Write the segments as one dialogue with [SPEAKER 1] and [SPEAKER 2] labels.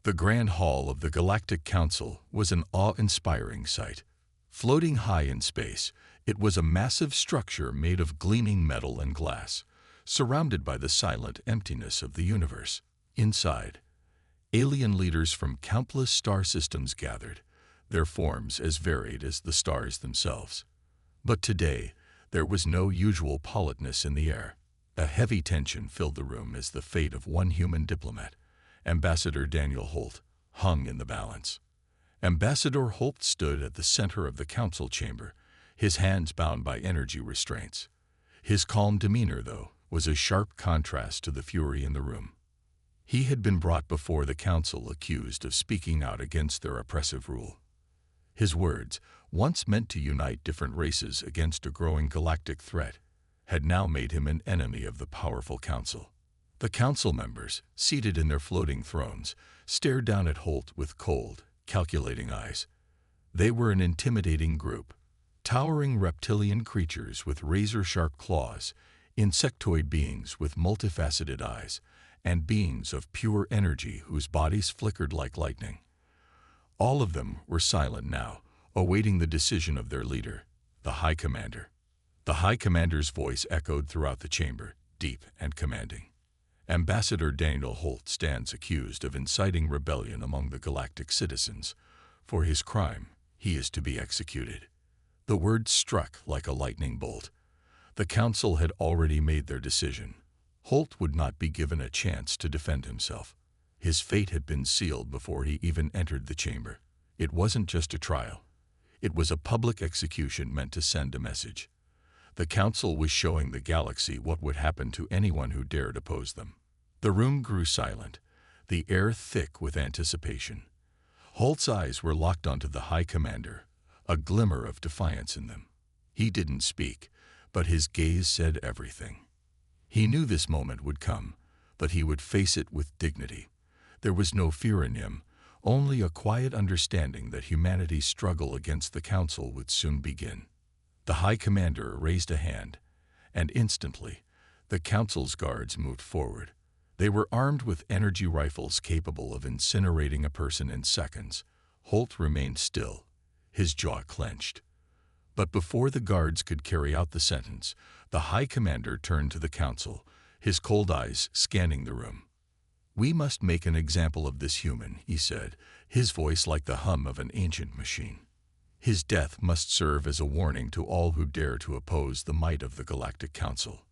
[SPEAKER 1] The Grand Hall of the Galactic Council was an awe-inspiring sight. Floating high in space, it was a massive structure made of gleaming metal and glass, surrounded by the silent emptiness of the universe. Inside, alien leaders from countless star systems gathered, their forms as varied as the stars themselves. But today, there was no usual politeness in the air. A heavy tension filled the room as the fate of one human diplomat, Ambassador Daniel Holt, hung in the balance. Ambassador Holt stood at the center of the council chamber, his hands bound by energy restraints. His calm demeanor, though, was a sharp contrast to the fury in the room. He had been brought before the council accused of speaking out against their oppressive rule. His words, once meant to unite different races against a growing galactic threat, had now made him an enemy of the powerful council. The council members, seated in their floating thrones, stared down at Holt with cold, calculating eyes. They were an intimidating group, towering reptilian creatures with razor-sharp claws, insectoid beings with multifaceted eyes, and beings of pure energy whose bodies flickered like lightning. All of them were silent now, awaiting the decision of their leader, the High Commander. The High Commander's voice echoed throughout the chamber, deep and commanding. Ambassador Daniel Holt stands accused of inciting rebellion among the galactic citizens. For his crime, he is to be executed. The words struck like a lightning bolt. The council had already made their decision. Holt would not be given a chance to defend himself. His fate had been sealed before he even entered the chamber. It wasn't just a trial. It was a public execution meant to send a message. The council was showing the galaxy what would happen to anyone who dared oppose them. The room grew silent, the air thick with anticipation. Holt's eyes were locked onto the High Commander, a glimmer of defiance in them. He didn't speak, but his gaze said everything. He knew this moment would come, but he would face it with dignity. There was no fear in him, only a quiet understanding that humanity's struggle against the council would soon begin. The High Commander raised a hand, and instantly, the council's guards moved forward. They were armed with energy rifles capable of incinerating a person in seconds. Holt remained still, his jaw clenched. But before the guards could carry out the sentence, the High Commander turned to the council, his cold eyes scanning the room. "We must make an example of this human," he said, his voice like the hum of an ancient machine. "His death must serve as a warning to all who dare to oppose the might of the Galactic Council."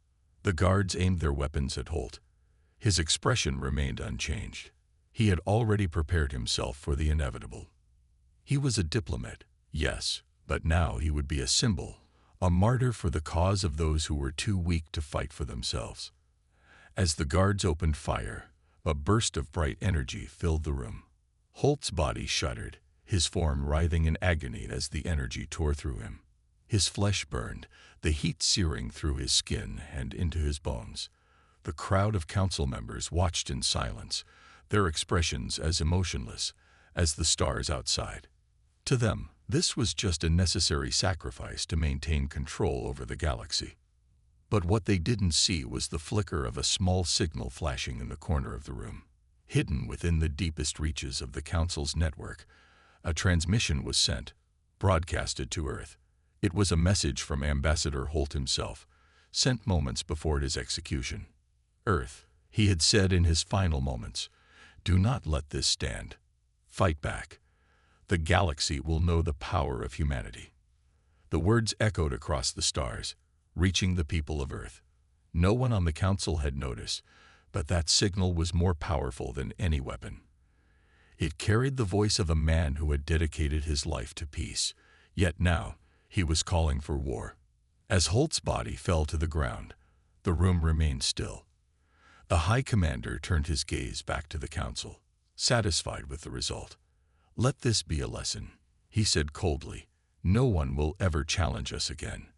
[SPEAKER 1] The guards aimed their weapons at Holt. His expression remained unchanged. He had already prepared himself for the inevitable. He was a diplomat, yes, but now he would be a symbol, a martyr for the cause of those who were too weak to fight for themselves. As the guards opened fire, a burst of bright energy filled the room. Holt's body shuddered, his form writhing in agony as the energy tore through him. His flesh burned, the heat searing through his skin and into his bones. The crowd of council members watched in silence, their expressions as emotionless as the stars outside. To them, this was just a necessary sacrifice to maintain control over the galaxy. But what they didn't see was the flicker of a small signal flashing in the corner of the room. Hidden within the deepest reaches of the council's network, a transmission was sent, broadcasted to Earth. It was a message from Ambassador Holt himself, sent moments before his execution. "Earth," he had said in his final moments, "do not let this stand. Fight back. The galaxy will know the power of humanity." The words echoed across the stars, reaching the people of Earth. No one on the council had noticed, but that signal was more powerful than any weapon. It carried the voice of a man who had dedicated his life to peace, yet now he was calling for war. As Holt's body fell to the ground, the room remained still. The High Commander turned his gaze back to the council, satisfied with the result. "Let this be a lesson," he said coldly. "No one will ever challenge us again."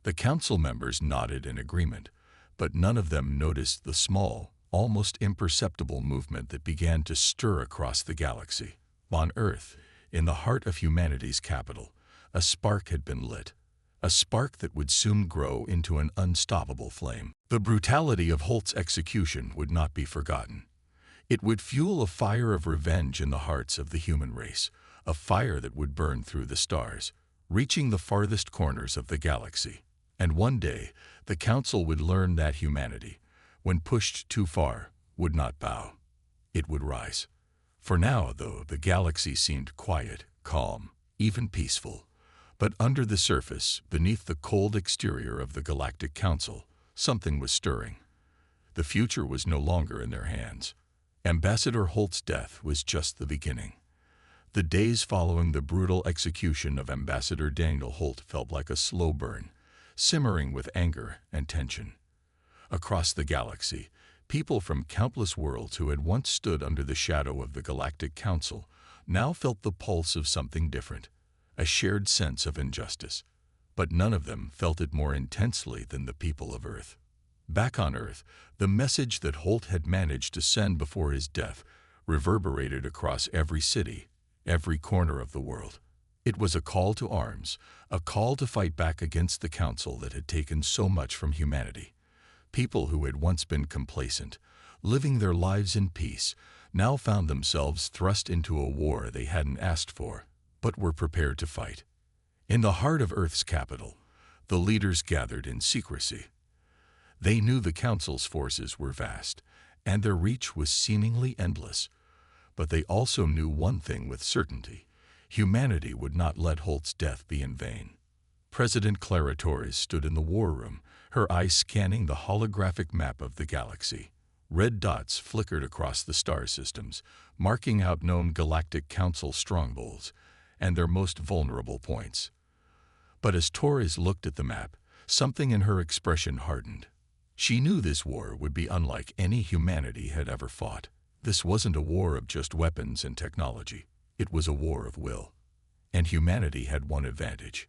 [SPEAKER 1] The council members nodded in agreement, but none of them noticed the small, almost imperceptible movement that began to stir across the galaxy. On Earth, in the heart of humanity's capital, a spark had been lit, a spark that would soon grow into an unstoppable flame. The brutality of Holt's execution would not be forgotten. It would fuel a fire of revenge in the hearts of the human race, a fire that would burn through the stars, reaching the farthest corners of the galaxy. And one day, the Council would learn that humanity, when pushed too far, would not bow. It would rise. For now, though, the galaxy seemed quiet, calm, even peaceful. But under the surface, beneath the cold exterior of the Galactic Council, something was stirring. The future was no longer in their hands. Ambassador Holt's death was just the beginning. The days following the brutal execution of Ambassador Daniel Holt felt like a slow burn, simmering with anger and tension. Across the galaxy, people from countless worlds who had once stood under the shadow of the Galactic Council now felt the pulse of something different, a shared sense of injustice. But none of them felt it more intensely than the people of Earth. Back on Earth, the message that Holt had managed to send before his death reverberated across every city, every corner of the world. It was a call to arms, a call to fight back against the Council that had taken so much from humanity. People who had once been complacent, living their lives in peace, now found themselves thrust into a war they hadn't asked for, but were prepared to fight. In the heart of Earth's capital, the leaders gathered in secrecy. They knew the Council's forces were vast, and their reach was seemingly endless. But they also knew one thing with certainty: humanity would not let Holt's death be in vain. President Clara Torres stood in the war room, her eyes scanning the holographic map of the galaxy. Red dots flickered across the star systems, marking out known Galactic Council strongholds and their most vulnerable points. But as Torres looked at the map, something in her expression hardened. She knew this war would be unlike any humanity had ever fought. This wasn't a war of just weapons and technology. It was a war of will. And humanity had one advantage: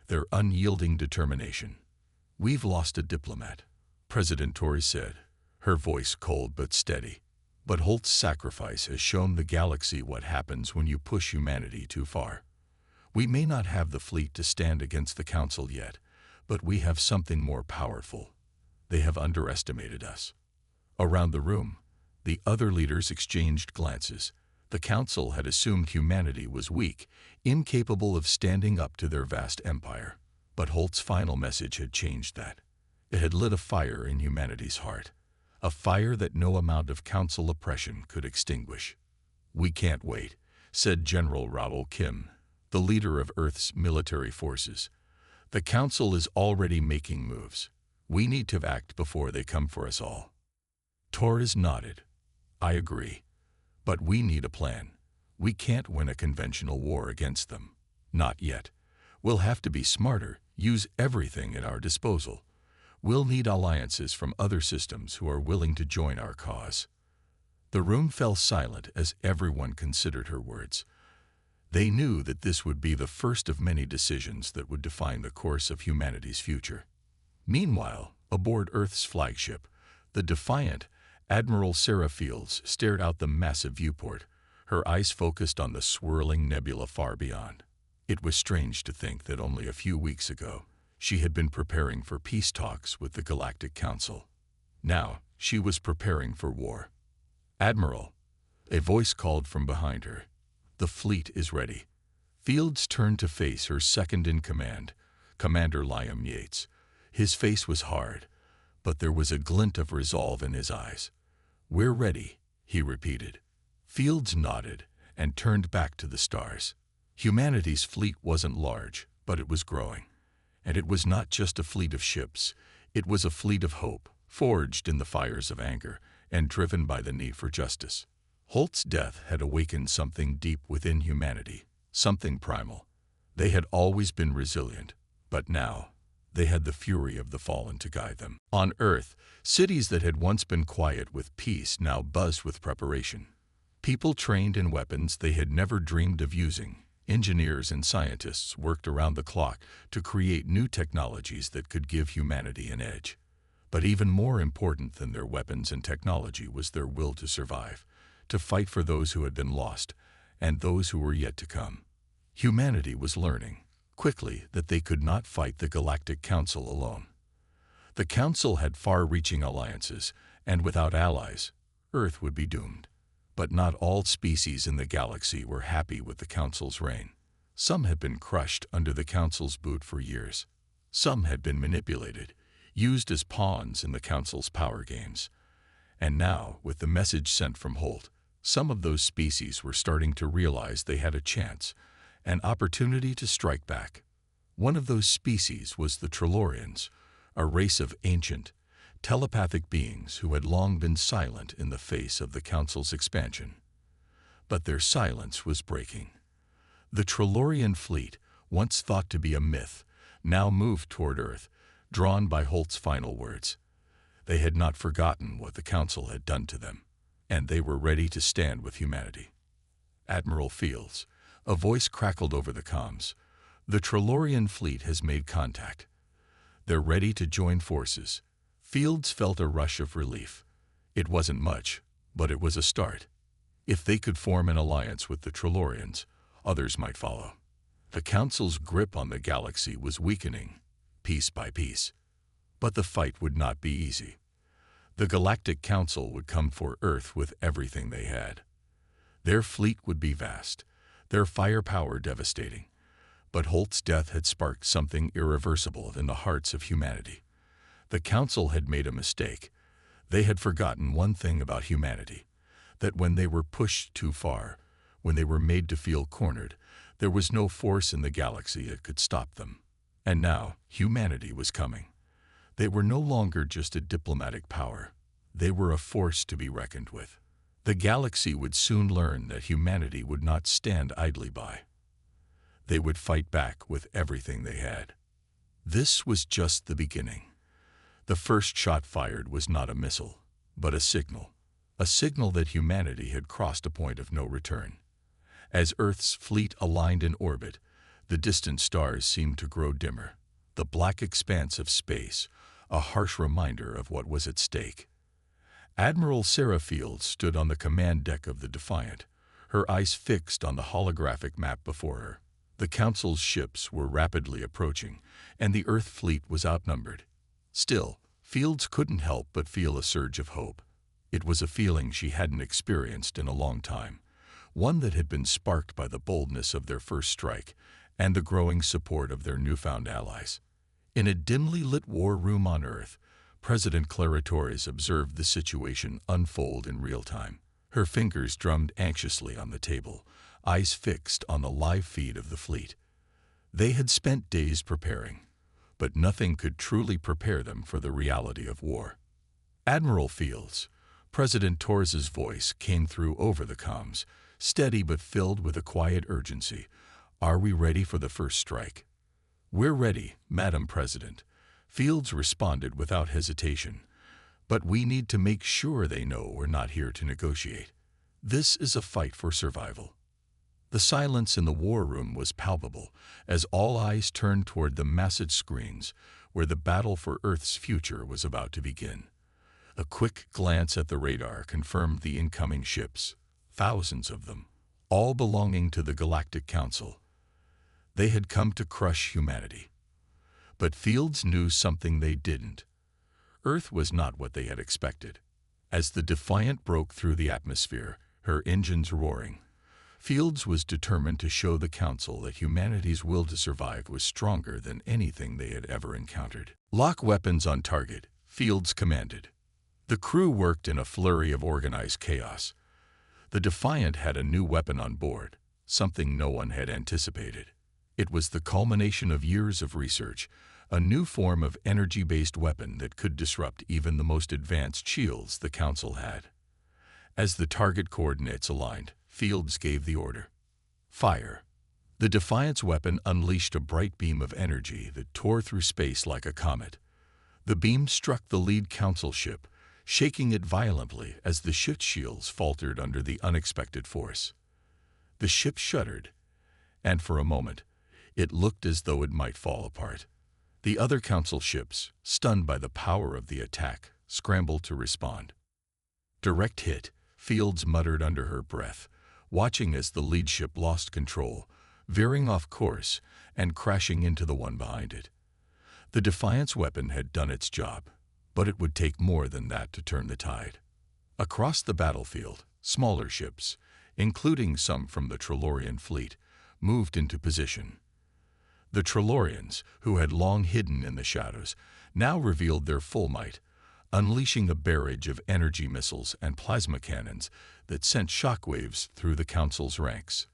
[SPEAKER 1] their unyielding determination. "We've lost a diplomat," President Torres said, her voice cold but steady. "But Holt's sacrifice has shown the galaxy what happens when you push humanity too far. We may not have the fleet to stand against the Council yet, but we have something more powerful. They have underestimated us." Around the room, the other leaders exchanged glances. The Council had assumed humanity was weak, incapable of standing up to their vast empire. But Holt's final message had changed that. It had lit a fire in humanity's heart, a fire that no amount of Council oppression could extinguish. "We can't wait," said General Raoul Kim, the leader of Earth's military forces. "The Council is already making moves. We need to act before they come for us all." Torres nodded. "I agree. But we need a plan. We can't win a conventional war against them. Not yet. We'll have to be smarter, use everything at our disposal. We'll need alliances from other systems who are willing to join our cause." The room fell silent as everyone considered her words. They knew that this would be the first of many decisions that would define the course of humanity's future. Meanwhile, aboard Earth's flagship, the defiant Admiral Sarah Fields stared out the massive viewport, her eyes focused on the swirling nebula far beyond. It was strange to think that only a few weeks ago, she had been preparing for peace talks with the Galactic Council. Now, she was preparing for war. "Admiral," a voice called from behind her, "the fleet is ready." Fields turned to face her second-in-command, Commander Liam Yates. His face was hard, but there was a glint of resolve in his eyes. "We're ready," he repeated. Fields nodded and turned back to the stars. Humanity's fleet wasn't large, but it was growing. And it was not just a fleet of ships. It was a fleet of hope, forged in the fires of anger and driven by the need for justice. Holt's death had awakened something deep within humanity, something primal. They had always been resilient, but now they had the fury of the fallen to guide them. On Earth, cities that had once been quiet with peace now buzzed with preparation. People trained in weapons they had never dreamed of using. Engineers and scientists worked around the clock to create new technologies that could give humanity an edge. But even more important than their weapons and technology was their will to survive, to fight for those who had been lost and those who were yet to come. Humanity was learning quickly that they could not fight the Galactic Council alone. The Council had far-reaching alliances, and without allies, Earth would be doomed. But not all species in the galaxy were happy with the Council's reign. Some had been crushed under the Council's boot for years. Some had been manipulated, used as pawns in the Council's power games. And now, with the message sent from Holt, some of those species were starting to realize they had a chance, an opportunity to strike back. One of those species was the Trilorians, a race of ancient, telepathic beings who had long been silent in the face of the Council's expansion. But their silence was breaking. The Trilorian fleet, once thought to be a myth, now moved toward Earth, drawn by Holt's final words. They had not forgotten what the Council had done to them, and they were ready to stand with humanity. Admiral Fields, a voice crackled over the comms. The Trilorian fleet has made contact. They're ready to join forces. Fields felt a rush of relief. It wasn't much, but it was a start. If they could form an alliance with the Trilorians, others might follow. The Council's grip on the galaxy was weakening, piece by piece. But the fight would not be easy. The Galactic Council would come for Earth with everything they had. Their fleet would be vast, their firepower devastating. But Holt's death had sparked something irreversible in the hearts of humanity. The Council had made a mistake. They had forgotten one thing about humanity, that when they were pushed too far, when they were made to feel cornered, there was no force in the galaxy that could stop them. And now, humanity was coming. They were no longer just a diplomatic power. They were a force to be reckoned with. The galaxy would soon learn that humanity would not stand idly by. They would fight back with everything they had. This was just the beginning. The first shot fired was not a missile, but a signal that humanity had crossed a point of no return. As Earth's fleet aligned in orbit, the distant stars seemed to grow dimmer, the black expanse of space, a harsh reminder of what was at stake. Admiral Sarah Fields stood on the command deck of the Defiant, her eyes fixed on the holographic map before her. The Council's ships were rapidly approaching, and the Earth fleet was outnumbered. Still, Fields couldn't help but feel a surge of hope. It was a feeling she hadn't experienced in a long time, one that had been sparked by the boldness of their first strike and the growing support of their newfound allies. In a dimly lit war room on Earth, President Clara Torres observed the situation unfold in real time. Her fingers drummed anxiously on the table, eyes fixed on the live feed of the fleet. They had spent days preparing, but nothing could truly prepare them for the reality of war. Admiral Fields, President Torres's voice came through over the comms, steady but filled with a quiet urgency. Are we ready for the first strike? We're ready, Madam President, Fields responded without hesitation. But we need to make sure they know we're not here to negotiate. This is a fight for survival. The silence in the war room was palpable as all eyes turned toward the massive screens where the battle for Earth's future was about to begin. A quick glance at the radar confirmed the incoming ships, thousands of them, all belonging to the Galactic Council. They had come to crush humanity. But Fields knew something they didn't. Earth was not what they had expected. As the Defiant broke through the atmosphere, her engines roaring, Fields was determined to show the Council that humanity's will to survive was stronger than anything they had ever encountered. Lock weapons on target, Fields commanded. The crew worked in a flurry of organized chaos. The Defiant had a new weapon on board, something no one had anticipated. It was the culmination of years of research, a new form of energy-based weapon that could disrupt even the most advanced shields the Council had. As the target coordinates aligned, Fields gave the order. Fire. The Defiant's weapon unleashed a bright beam of energy that tore through space like a comet. The beam struck the lead Council ship, shaking it violently as the ship's shields faltered under the unexpected force. The ship shuddered, and for a moment, it looked as though it might fall apart. The other Council ships, stunned by the power of the attack, scrambled to respond. Direct hit, Fields muttered under her breath, watching as the lead ship lost control, veering off course and crashing into the one behind it. The Defiant's weapon had done its job, but it would take more than that to turn the tide. Across the battlefield, smaller ships, including some from the Tellurian fleet, moved into position. The Tellurians, who had long hidden in the shadows, now revealed their full might, unleashing a barrage of energy missiles and plasma cannons that sent shockwaves through the Council's ranks.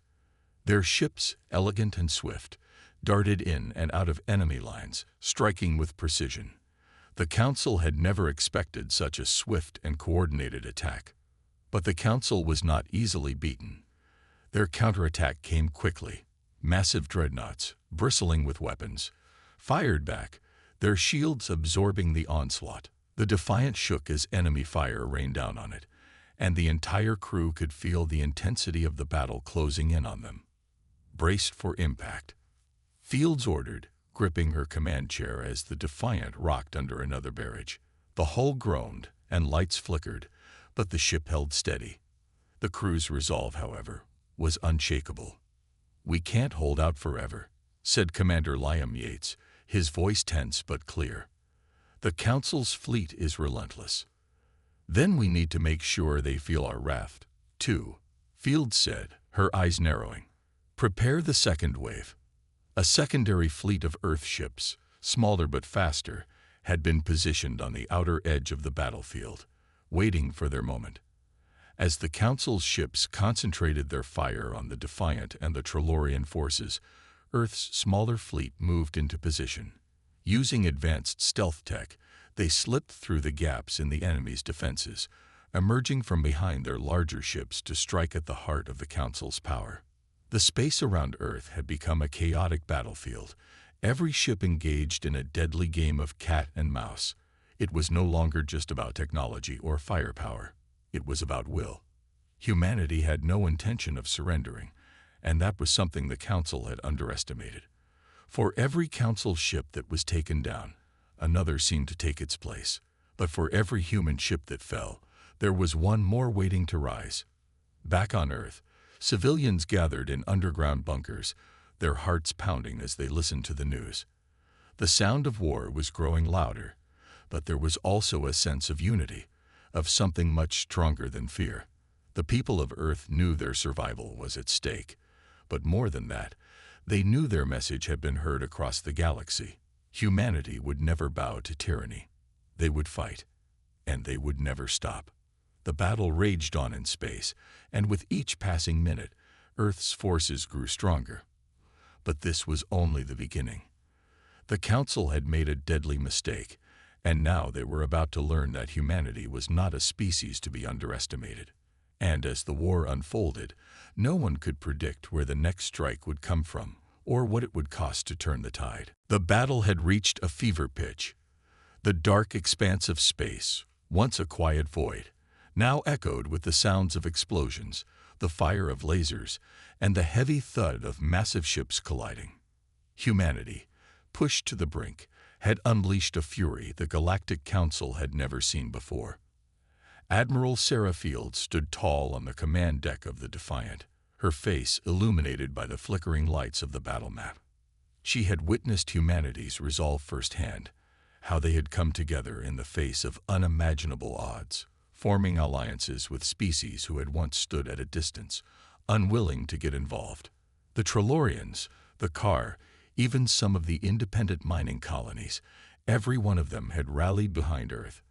[SPEAKER 1] Their ships, elegant and swift, darted in and out of enemy lines, striking with precision. The Council had never expected such a swift and coordinated attack. But the Council was not easily beaten. Their counterattack came quickly. Massive dreadnoughts, bristling with weapons, fired back, their shields absorbing the onslaught. The Defiant shook as enemy fire rained down on it, and the entire crew could feel the intensity of the battle closing in on them. Braced for impact, Fields ordered, gripping her command chair as the Defiant rocked under another barrage. The hull groaned and lights flickered, but the ship held steady. The crew's resolve, however, was unshakable. "We can't hold out forever," said Commander Liam Yates, his voice tense but clear. "The Council's fleet is relentless. Then we need to make sure they feel our wrath, too," Fields said, her eyes narrowing. "Prepare the second wave." A secondary fleet of Earth ships, smaller but faster, had been positioned on the outer edge of the battlefield, waiting for their moment. As the Council's ships concentrated their fire on the Defiant and the Tellurian forces, Earth's smaller fleet moved into position. Using advanced stealth tech, they slipped through the gaps in the enemy's defenses, emerging from behind their larger ships to strike at the heart of the Council's power. The space around Earth had become a chaotic battlefield, every ship engaged in a deadly game of cat and mouse. It was no longer just about technology or firepower. It was about will. Humanity had no intention of surrendering, and that was something the Council had underestimated. For every Council ship that was taken down, another seemed to take its place. But for every human ship that fell, there was one more waiting to rise. Back on Earth, civilians gathered in underground bunkers, their hearts pounding as they listened to the news. The sound of war was growing louder, but there was also a sense of unity, of something much stronger than fear. The people of Earth knew their survival was at stake, but more than that, they knew their message had been heard across the galaxy. Humanity would never bow to tyranny. They would fight, and they would never stop. The battle raged on in space, and with each passing minute, Earth's forces grew stronger. But this was only the beginning. The Council had made a deadly mistake, and now they were about to learn that humanity was not a species to be underestimated. And as the war unfolded, no one could predict where the next strike would come from, or what it would cost to turn the tide. The battle had reached a fever pitch. The dark expanse of space, once a quiet void, now echoed with the sounds of explosions, the fire of lasers, and the heavy thud of massive ships colliding. Humanity, pushed to the brink, had unleashed a fury the Galactic Council had never seen before. Admiral Sarah Fields stood tall on the command deck of the Defiant, her face illuminated by the flickering lights of the battle map. She had witnessed humanity's resolve firsthand, how they had come together in the face of unimaginable odds, forming alliances with species who had once stood at a distance, unwilling to get involved. The Tellurians, the Car, even some of the independent mining colonies, every one of them had rallied behind Earth.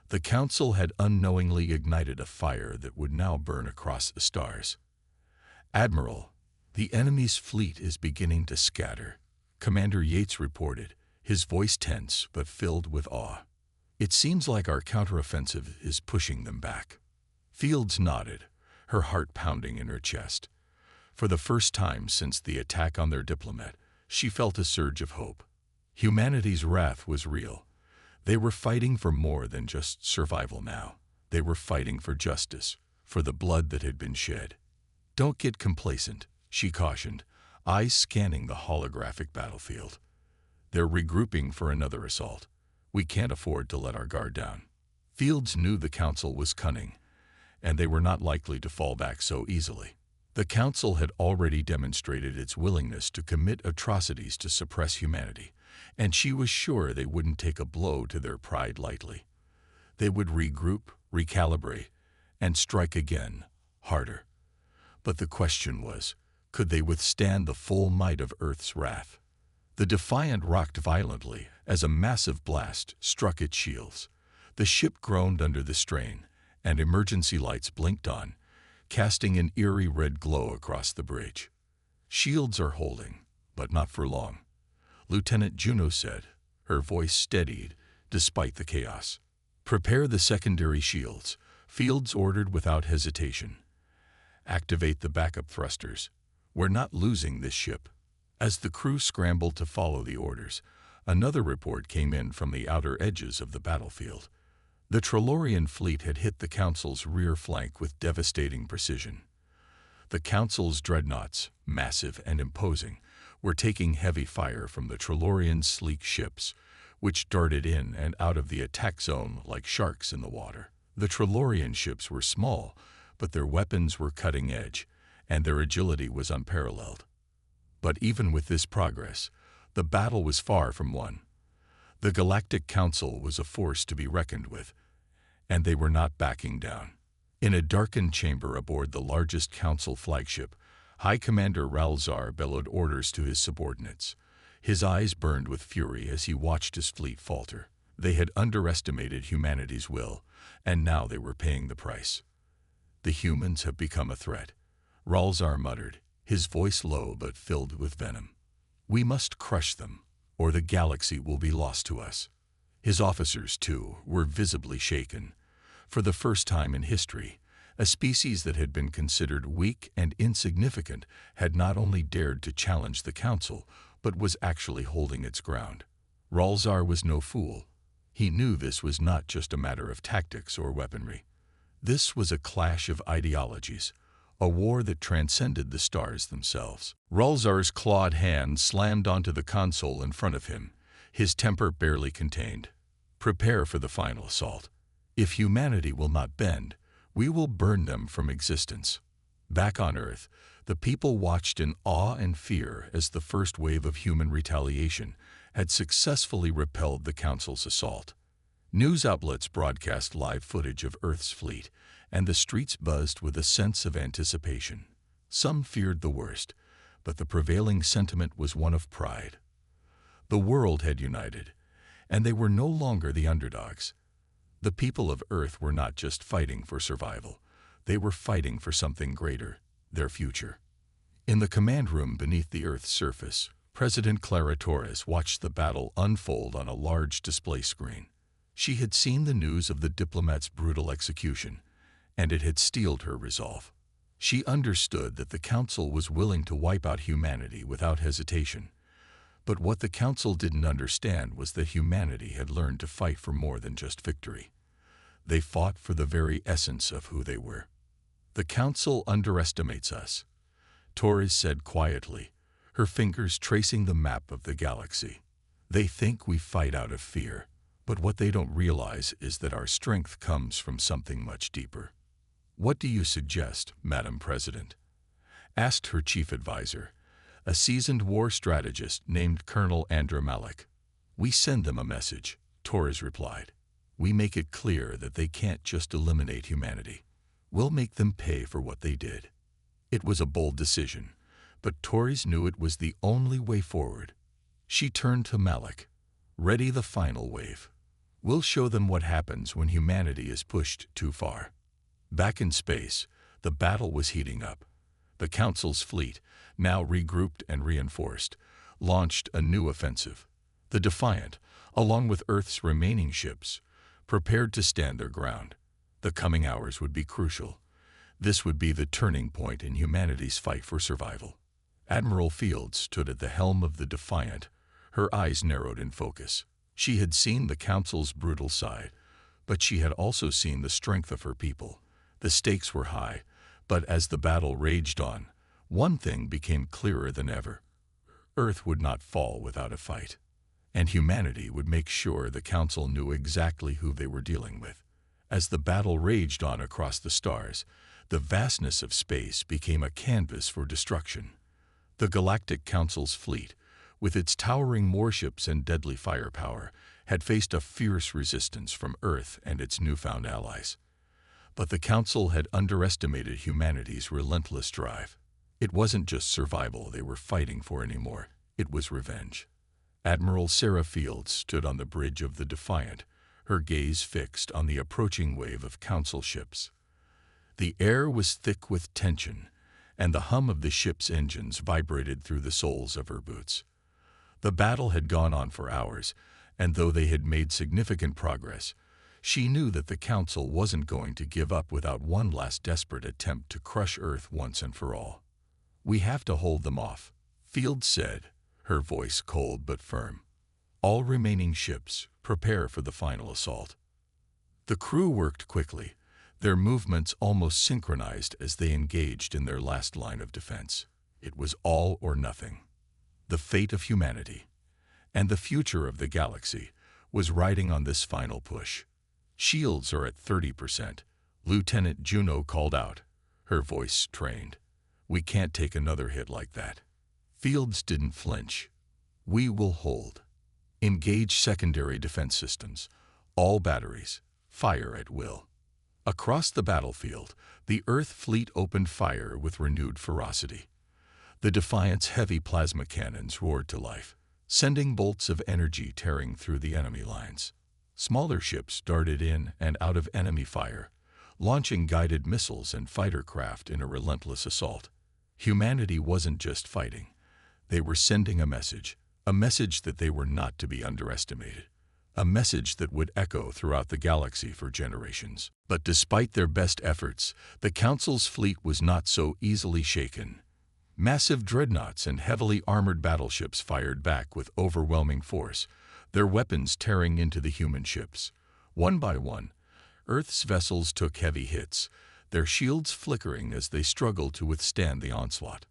[SPEAKER 1] The Council had unknowingly ignited a fire that would now burn across the stars. "Admiral, the enemy's fleet is beginning to scatter," Commander Yates reported, his voice tense but filled with awe. "It seems like our counteroffensive is pushing them back." Fields nodded, her heart pounding in her chest. For the first time since the attack on their Diplomat, she felt a surge of hope. Humanity's wrath was real. They were fighting for more than just survival now. They were fighting for justice, for the blood that had been shed. "Don't get complacent," she cautioned, eyes scanning the holographic battlefield. "They're regrouping for another assault. We can't afford to let our guard down." Fields knew the Council was cunning, and they were not likely to fall back so easily. The Council had already demonstrated its willingness to commit atrocities to suppress humanity, and she was sure they wouldn't take a blow to their pride lightly. They would regroup, recalibrate, and strike again, harder. But the question was, could they withstand the full might of Earth's wrath? The Defiant rocked violently as a massive blast struck its shields. The ship groaned under the strain, and emergency lights blinked on, casting an eerie red glow across the bridge. "Shields are holding, but not for long," Lieutenant Juno said, her voice steadied despite the chaos. "Prepare the secondary shields," Fields ordered without hesitation. "Activate the backup thrusters. We're not losing this ship." As the crew scrambled to follow the orders, another report came in from the outer edges of the battlefield. The Trellorian fleet had hit the Council's rear flank with devastating precision. The Council's dreadnoughts, massive and imposing, were taking heavy fire from the Trellorian sleek ships, which darted in and out of the attack zone like sharks in the water. The Trellorian ships were small, but their weapons were cutting edge, and their agility was unparalleled. But even with this progress, the battle was far from won. The Galactic Council was a force to be reckoned with, and they were not backing down. In a darkened chamber aboard the largest Council flagship, High Commander Ralzar bellowed orders to his subordinates. His eyes burned with fury as he watched his fleet falter. They had underestimated humanity's will, and now they were paying the price. "The humans have become a threat," Ralzar muttered, his voice low but filled with venom. "We must crush them, or the galaxy will be lost to us." His officers, too, were visibly shaken. For the first time in history, a species that had been considered weak and insignificant had not only dared to challenge the Council, but was actually holding its ground. Ralzar was no fool. He knew this was not just a matter of tactics or weaponry. This was a clash of ideologies, a war that transcended the stars themselves. Ralzar's clawed hand slammed onto the console in front of him, his temper barely contained. "Prepare for the final assault. If humanity will not bend, we will burn them from existence." Back on Earth, the people watched in awe and fear as the first wave of human retaliation had successfully repelled the Council's assault. News outlets broadcast live footage of Earth's fleet, and the streets buzzed with a sense of anticipation. Some feared the worst, but the prevailing sentiment was one of pride. The world had united, and they were no longer the underdogs. The people of Earth were not just fighting for survival. They were fighting for something greater, their future. In the command room beneath the Earth's surface, President Clara Torres watched the battle unfold on a large display screen. She had seen the news of the Diplomat's brutal execution, and it had steeled her resolve. She understood that the Council was willing to wipe out humanity without hesitation. But what the Council didn't understand was that humanity had learned to fight for more than just victory. They fought for the very essence of who they were. "The Council underestimates us," Torres said quietly, her fingers tracing the map of the galaxy. "They think we fight out of fear, but what they don't realize is that our strength comes from something much deeper." "What do you suggest, Madam President?" asked her chief advisor, a seasoned war strategist named Colonel Andrew Malik. "We send them a message," Torres replied. "We make it clear that they can't just eliminate humanity. We'll make them pay for what they did." It was a bold decision, but Torres knew it was the only way forward. She turned to Malik. "Ready the final wave. We'll show them what happens when humanity is pushed too far." Back in space, the battle was heating up. The Council's fleet, now regrouped and reinforced, launched a new offensive. The Defiant, along with Earth's remaining ships, prepared to stand their ground. The coming hours would be crucial. This would be the turning point in humanity's fight for survival. Admiral Fields stood at the helm of the Defiant, her eyes narrowed in focus. She had seen the Council's brutal side, but she had also seen the strength of her people. The stakes were high, but as the battle raged on, one thing became clearer than ever. Earth would not fall without a fight, and humanity would make sure the Council knew exactly who they were dealing with. As the battle raged on across the stars, the vastness of space became a canvas for destruction. The Galactic Council's fleet, with its towering warships and deadly firepower, had faced a fierce resistance from Earth and its newfound allies. But the Council had underestimated humanity's relentless drive. It wasn't just survival they were fighting for anymore, it was revenge. Admiral Sarah Fields stood on the bridge of the Defiant, her gaze fixed on the approaching wave of Council ships. The air was thick with tension, and the hum of the ship's engines vibrated through the soles of her boots. The battle had gone on for hours, and though they had made significant progress, she knew that the Council wasn't going to give up without one last desperate attempt to crush Earth once and for all. "We have to hold them off," Fields said, her voice cold but firm. "All remaining ships, prepare for the final assault." The crew worked quickly, their movements almost synchronized as they engaged in their last line of defense. It was all or nothing. The fate of humanity, and the future of the galaxy, was riding on this final push. "Shields are at 30%, Lieutenant Juno called out, her voice strained. "We can't take another hit like that." Fields didn't flinch. "We will hold. Engage secondary defense systems. All batteries. Fire at will." Across the battlefield, the Earth fleet opened fire with renewed ferocity. The Defiant's heavy plasma cannons roared to life, sending bolts of energy tearing through the enemy lines. Smaller ships darted in and out of enemy fire, launching guided missiles and fighter craft in a relentless assault. Humanity wasn't just fighting. They were sending a message that they were not to be underestimated, a message that would echo throughout the galaxy for generations. But despite their best efforts, the Council's fleet was not so easily shaken. Massive dreadnoughts and heavily armored battleships fired back with overwhelming force, their weapons tearing into the human ships. One by one, Earth's vessels took heavy hits, their shields flickering as they struggled to withstand the onslaught.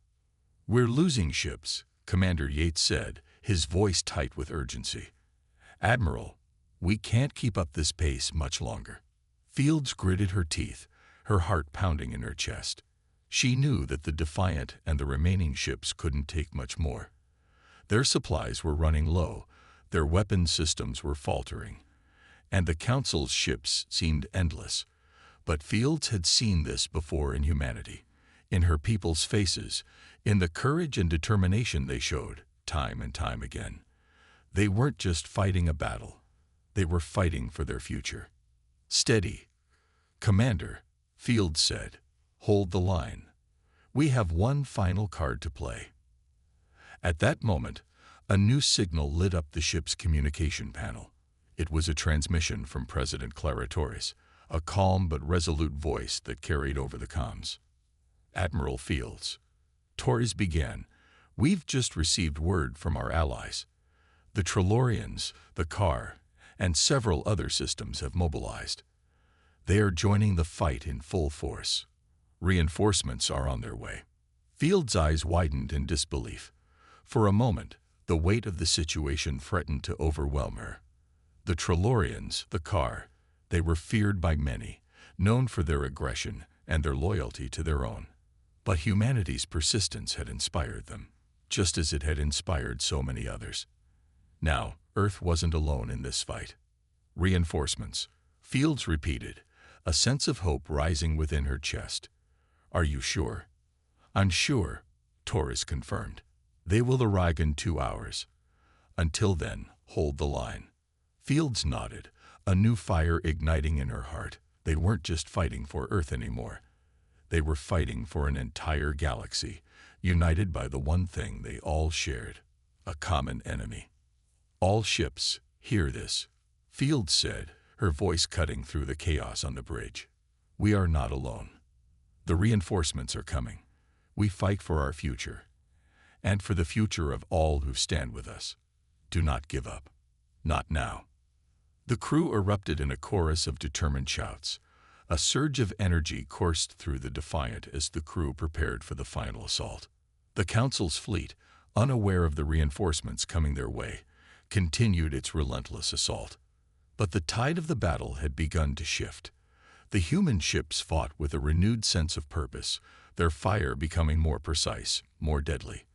[SPEAKER 1] "We're losing ships," Commander Yates said, his voice tight with urgency. "Admiral, we can't keep up this pace much longer." Fields gritted her teeth, her heart pounding in her chest. She knew that the Defiant and the remaining ships couldn't take much more. Their supplies were running low, their weapon systems were faltering, and the Council's ships seemed endless. But Fields had seen this before in humanity, in her people's faces, in the courage and determination they showed, time and time again. They weren't just fighting a battle, they were fighting for their future. "Steady, Commander," Fields said. "Hold the line. We have one final card to play." At that moment, a new signal lit up the ship's communication panel. It was a transmission from President Clara Torres, a calm but resolute voice that carried over the comms. "Admiral Fields," Torres began, "we've just received word from our allies. The Trellorians, the Car, and several other systems have mobilized. They are joining the fight in full force. Reinforcements are on their way." Fields' eyes widened in disbelief. For a moment, the weight of the situation threatened to overwhelm her. The Trellorians, the Car, they were feared by many, known for their aggression and their loyalty to their own. But humanity's persistence had inspired them, just as it had inspired so many others. Now, Earth wasn't alone in this fight. "Reinforcements," Fields repeated, a sense of hope rising within her chest. "Are you sure?" "I'm sure," Torres confirmed. "They will arrive in 2 hours. Until then, hold the line." Fields nodded, a new fire igniting in her heart. They weren't just fighting for Earth anymore. They were fighting for an entire galaxy, united by the one thing they all shared, a common enemy. "All ships, hear this," Fields said, her voice cutting through the chaos on the bridge. "We are not alone. The reinforcements are coming. We fight for our future, and for the future of all who stand with us. Do not give up. Not now." The crew erupted in a chorus of determined shouts. A surge of energy coursed through the Defiant as the crew prepared for the final assault. The Council's fleet, unaware of the reinforcements coming their way, continued its relentless assault. But the tide of the battle had begun to shift. The human ships fought with a renewed sense of purpose, their fire becoming more precise, more deadly.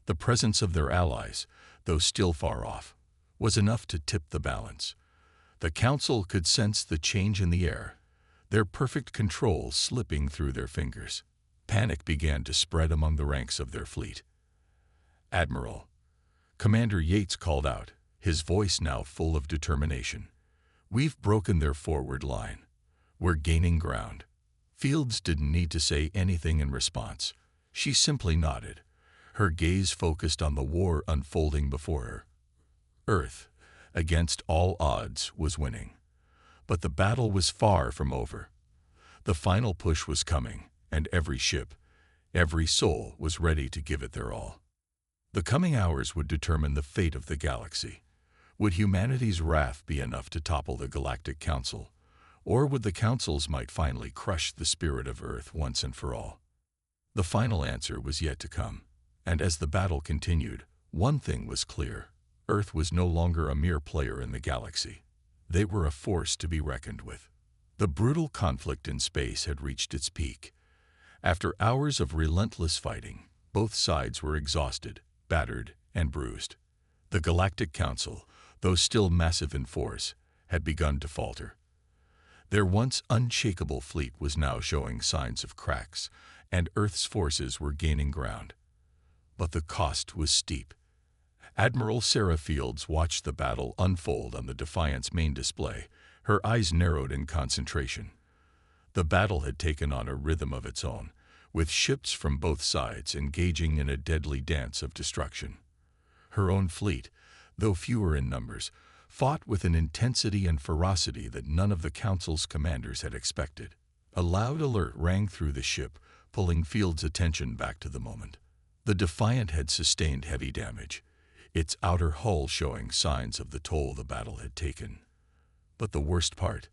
[SPEAKER 1] The presence of their allies, though still far off, was enough to tip the balance. The Council could sense the change in the air. their perfect control slipping through their fingers. Panic began to spread among the ranks of their fleet. "Admiral," Commander Yates called out, his voice now full of determination. "We've broken their forward line. We're gaining ground." Fields didn't need to say anything in response. She simply nodded, her gaze focused on the war unfolding before her. Earth, against all odds, was winning. But the battle was far from over. The final push was coming, and every ship, every soul was ready to give it their all. The coming hours would determine the fate of the galaxy. Would humanity's wrath be enough to topple the Galactic Council, or would the Council's might finally crush the spirit of Earth once and for all? The final answer was yet to come, and as the battle continued, one thing was clear. Earth was no longer a mere player in the galaxy. They were a force to be reckoned with. The brutal conflict in space had reached its peak. After hours of relentless fighting, both sides were exhausted, battered, and bruised. The Galactic Council, though still massive in force, had begun to falter. Their once unshakable fleet was now showing signs of cracks, and Earth's forces were gaining ground. But the cost was steep. Admiral Sarah Fields watched the battle unfold on the Defiant's main display, her eyes narrowed in concentration. The battle had taken on a rhythm of its own, with ships from both sides engaging in a deadly dance of destruction. Her own fleet, though fewer in numbers, fought with an intensity and ferocity that none of the Council's commanders had expected. A loud alert rang through the ship, pulling Fields' attention back to the moment. The Defiant had sustained heavy damage, its outer hull showing signs of the toll the battle had taken. But the worst part,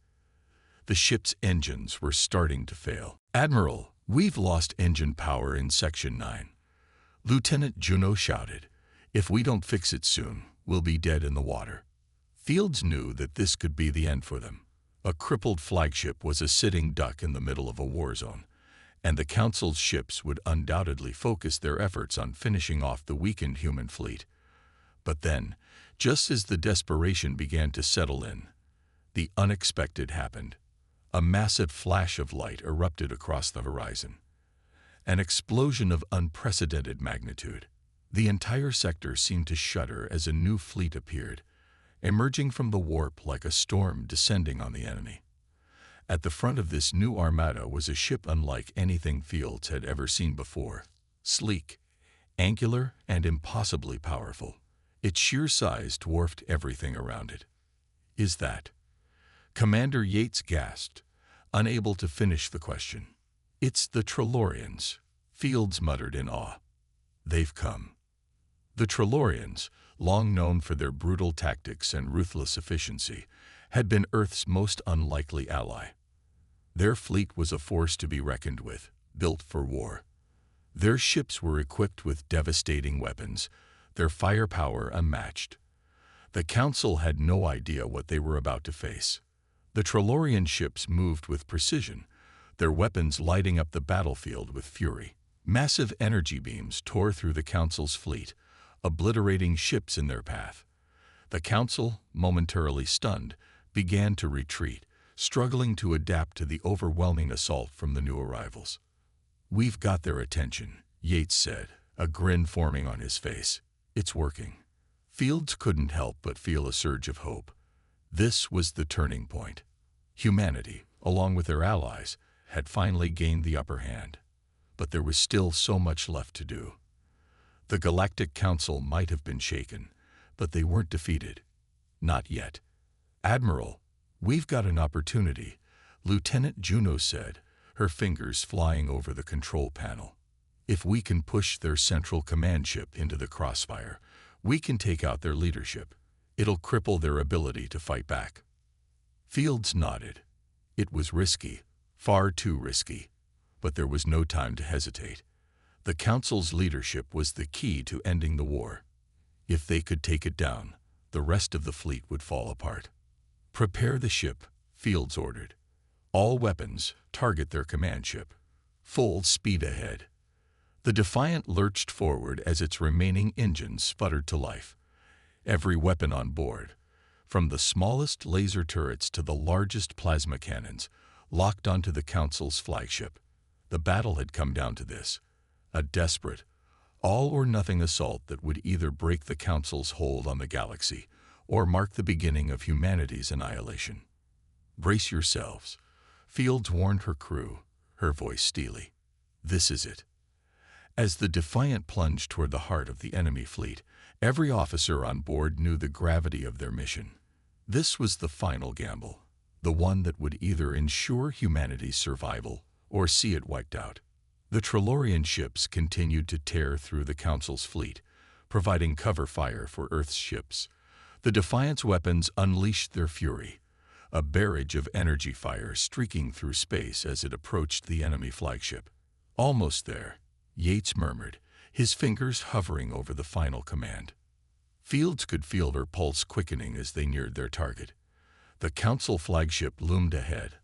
[SPEAKER 1] the ship's engines were starting to fail. "Admiral, we've lost engine power in Section 9. Lieutenant Juno shouted. "If we don't fix it soon, we'll be dead in the water." Fields knew that this could be the end for them. A crippled flagship was a sitting duck in the middle of a war zone, and the Council's ships would undoubtedly focus their efforts on finishing off the weakened human fleet. But then, just as the desperation began to settle in, the unexpected happened. A massive flash of light erupted across the horizon. An explosion of unprecedented magnitude. The entire sector seemed to shudder as a new fleet appeared, emerging from the warp like a storm descending on the enemy. At the front of this new armada was a ship unlike anything Fields had ever seen before. Sleek, angular, and impossibly powerful. Its sheer size dwarfed everything around it. "Is that?" Commander Yates gasped, unable to finish the question. "It's the Trelorians," Fields muttered in awe. "They've come." The Trelorians, long known for their brutal tactics and ruthless efficiency, had been Earth's most unlikely ally. Their fleet was a force to be reckoned with, built for war. Their ships were equipped with devastating weapons, their firepower unmatched. The Council had no idea what they were about to face. The Trelorian ships moved with precision, their weapons lighting up the battlefield with fury. Massive energy beams tore through the Council's fleet, obliterating ships in their path. The Council, momentarily stunned, began to retreat, struggling to adapt to the overwhelming assault from the new arrivals. "We've got their attention," Yates said, a grin forming on his face. "It's working." Fields couldn't help but feel a surge of hope. This was the turning point. Humanity, along with their allies, had finally gained the upper hand. But there was still so much left to do. The Galactic Council might have been shaken, but they weren't defeated. Not yet. "Admiral, we've got an opportunity," Lieutenant Juno said, her fingers flying over the control panel. "If we can push their central command ship into the crossfire, we can take out their leadership. It'll cripple their ability to fight back." Fields nodded. It was risky, far too risky, but there was no time to hesitate. The Council's leadership was the key to ending the war. If they could take it down, the rest of the fleet would fall apart. "Prepare the ship," Fields ordered. "All weapons, target their command ship. Full speed ahead." The Defiant lurched forward as its remaining engines sputtered to life. Every weapon on board, from the smallest laser turrets to the largest plasma cannons, locked onto the Council's flagship. The battle had come down to this: a desperate, all-or-nothing assault that would either break the Council's hold on the galaxy or mark the beginning of humanity's annihilation. "Brace yourselves," Fields warned her crew, her voice steely. "This is it." As the Defiant plunged toward the heart of the enemy fleet, every officer on board knew the gravity of their mission. This was the final gamble, the one that would either ensure humanity's survival or see it wiped out. The Trilorian ships continued to tear through the Council's fleet, providing cover fire for Earth's ships. The Defiant's weapons unleashed their fury, a barrage of energy fire streaking through space as it approached the enemy flagship. "Almost there," Yates murmured, his fingers hovering over the final command. Fields could feel her pulse quickening as they neared their target. The Council flagship loomed ahead,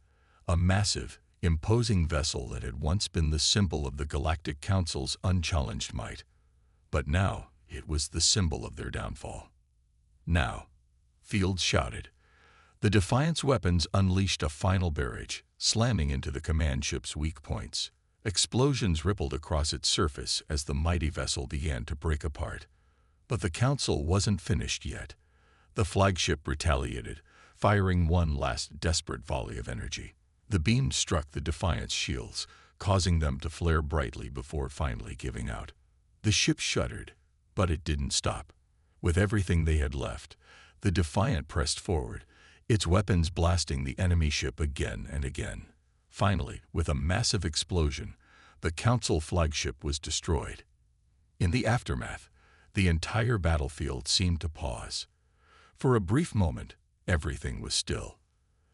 [SPEAKER 1] a massive, imposing vessel that had once been the symbol of the Galactic Council's unchallenged might. But now it was the symbol of their downfall. "Now," Fields shouted. The Defiant's weapons unleashed a final barrage, slamming into the command ship's weak points. Explosions rippled across its surface as the mighty vessel began to break apart. But the Council wasn't finished yet. The flagship retaliated, firing one last desperate volley of energy. The beam struck the Defiant's shields, causing them to flare brightly before finally giving out. The ship shuddered, but it didn't stop. With everything they had left, the Defiant pressed forward, its weapons blasting the enemy ship again and again. Finally, with a massive explosion, the Council flagship was destroyed. In the aftermath, the entire battlefield seemed to pause. For a brief moment, everything was still.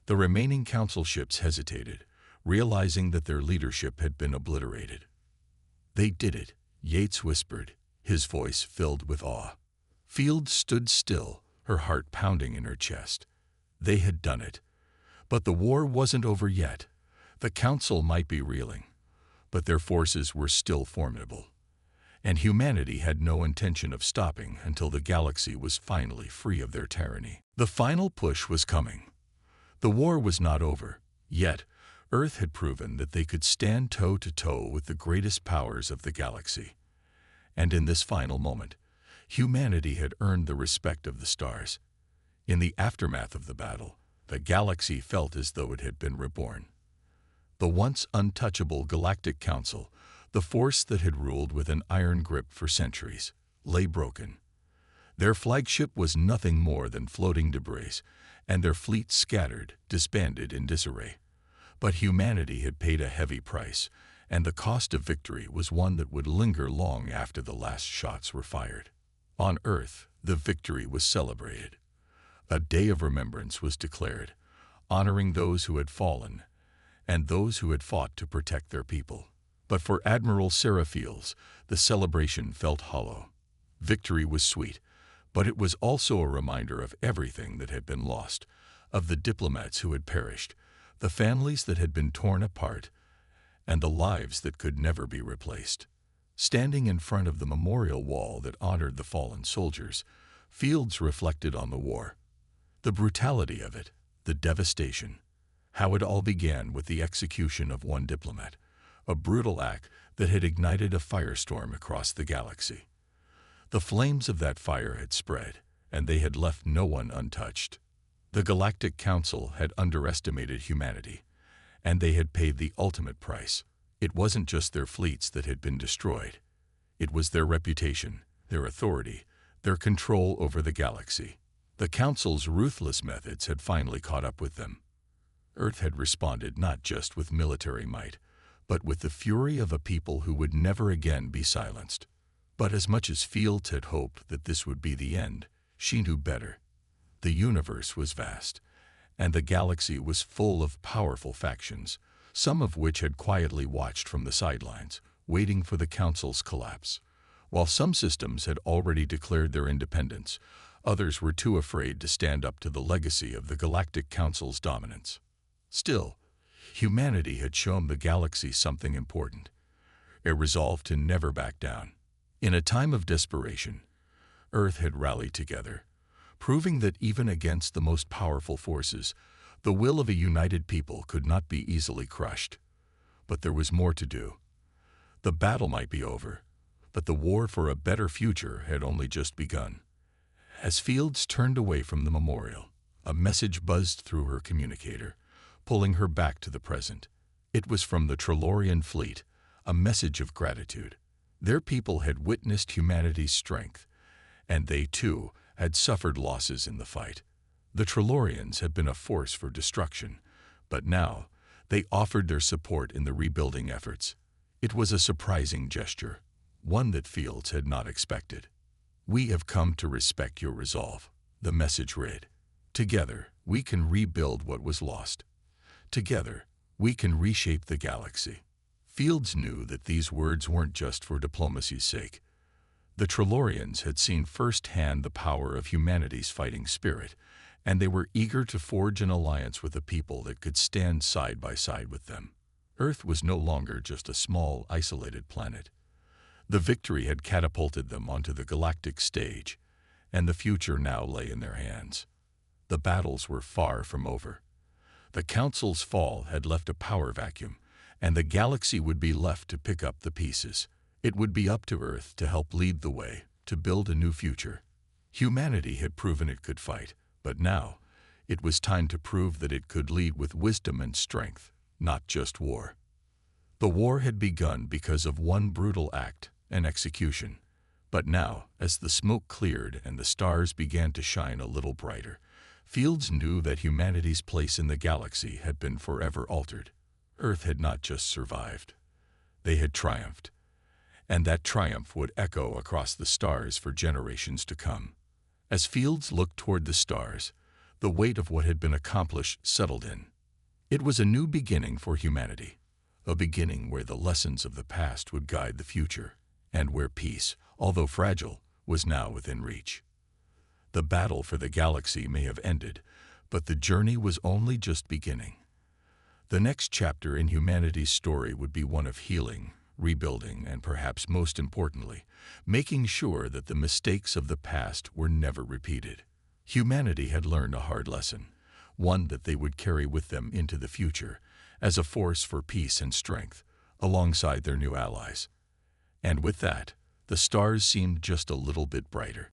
[SPEAKER 1] The remaining Council ships hesitated, realizing that their leadership had been obliterated. "They did it," Yates whispered, his voice filled with awe. Fields stood still, her heart pounding in her chest. They had done it. But the war wasn't over yet. The Council might be reeling, but their forces were still formidable. And humanity had no intention of stopping until the galaxy was finally free of their tyranny. The final push was coming. The war was not over, yet Earth had proven that they could stand toe-to-toe with the greatest powers of the galaxy. And in this final moment, humanity had earned the respect of the stars. In the aftermath of the battle, the galaxy felt as though it had been reborn. The once untouchable Galactic Council, the force that had ruled with an iron grip for centuries, lay broken. Their flagship was nothing more than floating debris, and their fleet scattered, disbanded in disarray. But humanity had paid a heavy price, and the cost of victory was one that would linger long after the last shots were fired. On Earth, the victory was celebrated. A day of remembrance was declared, honoring those who had fallen and those who had fought to protect their people. But for Admiral Sarah Fields, the celebration felt hollow. Victory was sweet, but it was also a reminder of everything that had been lost, of the diplomats who had perished, the families that had been torn apart, and the lives that could never be replaced. Standing in front of the memorial wall that honored the fallen soldiers, Fields reflected on the war. The brutality of it, the devastation, how it all began with the execution of one diplomat, a brutal act that had ignited a firestorm across the galaxy. The flames of that fire had spread, and they had left no one untouched. The Galactic Council had underestimated humanity, and they had paid the ultimate price. It wasn't just their fleets that had been destroyed. It was their reputation, their authority, their control over the galaxy. The Council's ruthless methods had finally caught up with them. Earth had responded not just with military might, but with the fury of a people who would never again be silenced. But as much as Fields had hoped that this would be the end, she knew better. The universe was vast, and the galaxy was full of powerful factions, some of which had quietly watched from the sidelines, waiting for the Council's collapse. While some systems had already declared their independence, others were too afraid to stand up to the legacy of the Galactic Council's dominance. Still, humanity had shown the galaxy something important, a resolve to never back down. In a time of desperation, Earth had rallied together, proving that even against the most powerful forces, The will of a united people could not be easily crushed. But there was more to do. The battle might be over, but the war for a better future had only just begun. As Fields turned away from the memorial, a message buzzed through her communicator, pulling her back to the present. It was from the Trilorian fleet, a message of gratitude. Their people had witnessed humanity's strength, and they, too, had suffered losses in the fight. The Trilorians had been a force for destruction, but now they offered their support in the rebuilding efforts. It was a surprising gesture, one that Fields had not expected. "We have come to respect your resolve," the message read. "Together, we can rebuild what was lost. Together, we can reshape the galaxy." Fields knew that these words weren't just for diplomacy's sake. The Trilorians had seen firsthand the power of humanity's fighting spirit, and they were eager to forge an alliance with a people that could stand side by side with them. Earth was no longer just a small, isolated planet. The victory had catapulted them onto the galactic stage, and the future now lay in their hands. The battles were far from over. The Council's fall had left a power vacuum, and the galaxy would be left to pick up the pieces. It would be up to Earth to help lead the way, to build a new future. Humanity had proven it could fight, but now it was time to prove that it could lead with wisdom and strength, not just war. The war had begun because of one brutal act, an execution. But now, as the smoke cleared and the stars began to shine a little brighter, Fields knew that humanity's place in the galaxy had been forever altered. Earth had not just survived. They had triumphed. And that triumph would echo across the stars for generations to come. As Fields looked toward the stars, the weight of what had been accomplished settled in. It was a new beginning for humanity, a beginning where the lessons of the past would guide the future, and where peace, although fragile, was now within reach. The battle for the galaxy may have ended, but the journey was only just beginning. The next chapter in humanity's story would be one of healing, rebuilding, and perhaps most importantly, making sure that the mistakes of the past were never repeated. Humanity had learned a hard lesson, one that they would carry with them into the future as a force for peace and strength, alongside their new allies. And with that, the stars seemed just a little bit brighter.